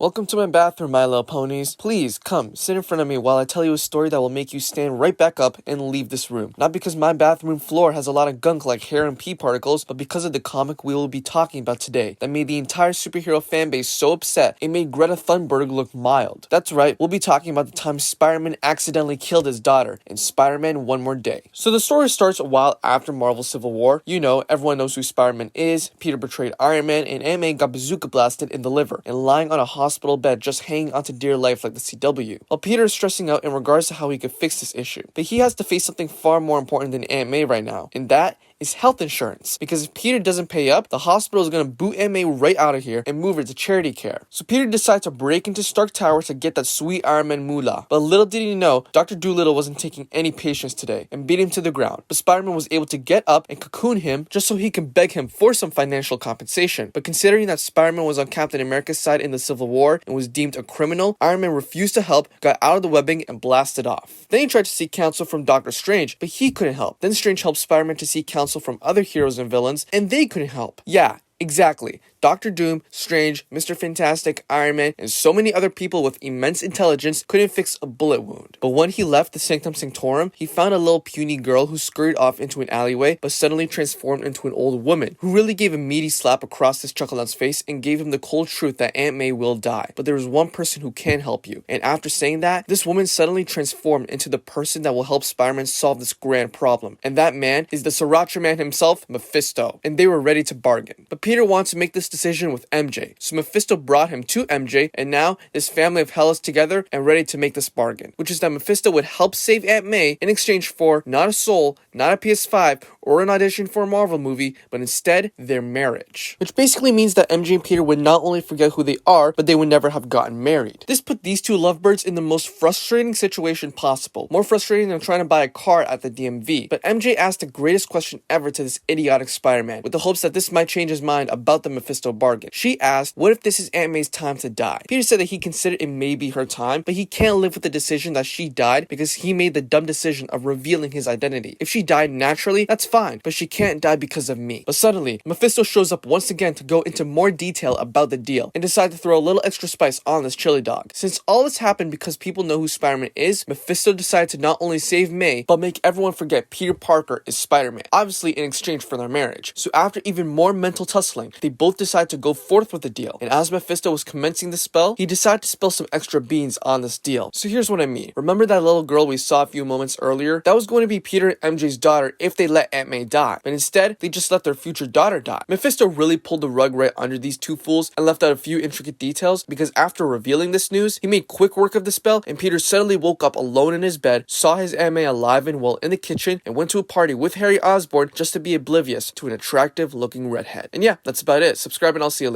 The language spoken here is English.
Welcome to my bathroom, my little ponies. Please, come, sit in front of me while I tell you a story that will make you stand right back up and leave this room. Not because my bathroom floor has a lot of gunk like hair and pee particles, but because of the comic we will be talking about today that made the entire superhero fanbase so upset it made Greta Thunberg look mild. That's right, we'll be talking about the time Spider-Man accidentally killed his daughter in Spider-Man One More Day. So the story starts a while after Marvel's Civil War. You know, everyone knows who Spider-Man is. Peter betrayed Iron Man, and Aunt May got bazooka blasted in the liver and lying on a hospital bed just hanging onto dear life like the CW. While Peter is stressing out in regards to how he could fix this issue. But he has to face something far more important than Aunt May right now, and that is health insurance. Because if Peter doesn't pay up, the hospital is going to boot Aunt May right out of here and move her to charity care. So Peter decides to break into Stark Tower to get that sweet Iron Man moolah. But little did he know, Dr. Dolittle wasn't taking any patients today and beat him to the ground. But Spider-Man was able to get up and cocoon him just so he can beg him for some financial compensation. But considering that Spider-Man was on Captain America's side in the Civil War and was deemed a criminal, Iron Man refused to help, got out of the webbing, and blasted off. Then he tried to seek counsel from Doctor Strange, but he couldn't help. Then Strange helped Spider-Man to seek counsel from other heroes and villains, and they couldn't help. Yeah, exactly. Doctor Doom, Strange, Mr. Fantastic, Iron Man, and so many other people with immense intelligence couldn't fix a bullet wound. But when he left the Sanctum Sanctorum, he found a little puny girl who scurried off into an alleyway, but suddenly transformed into an old woman, who really gave a meaty slap across his chocolatte's face and gave him the cold truth that Aunt May will die. But there is one person who can help you. And after saying that, this woman suddenly transformed into the person that will help Spider-Man solve this grand problem. And that man is the Sriracha Man himself, Mephisto. And they were ready to bargain. But Peter wants to make this decision with MJ. So Mephisto brought him to MJ, and now this family of hell is together and ready to make this bargain, which is that Mephisto would help save Aunt May in exchange for not a soul, not a PS5, or an audition for a Marvel movie, but instead their marriage. Which basically means that MJ and Peter would not only forget who they are, but they would never have gotten married. This put these two lovebirds in the most frustrating situation possible. More frustrating than trying to buy a car at the DMV. But MJ asked the greatest question ever to this idiotic Spider-Man, with the hopes that this might change his mind about the Mephisto bargain. She asked, what if this is Aunt May's time to die? Peter said that he considered it may be her time, but he can't live with the decision that she died because he made the dumb decision of revealing his identity. If she died naturally, that's fine, but she can't die because of me. But suddenly, Mephisto shows up once again to go into more detail about the deal and decide to throw a little extra spice on this chili dog. Since all this happened because people know who Spider-Man is, Mephisto decided to not only save May, but make everyone forget Peter Parker is Spider-Man, obviously in exchange for their marriage. So after even more mental tussling, they both decided to go forth with the deal. And as Mephisto was commencing the spell, he decided to spill some extra beans on this deal. So here's what I mean. Remember that little girl we saw a few moments earlier? That was going to be Peter and MJ's daughter if they let Aunt May die. But instead, they just let their future daughter die. Mephisto really pulled the rug right under these two fools and left out a few intricate details because after revealing this news, he made quick work of the spell and Peter suddenly woke up alone in his bed, saw his Aunt May alive and well in the kitchen, and went to a party with Harry Osborn just to be oblivious to an attractive looking redhead. And yeah, that's about it. Subscribe and I'll see you later.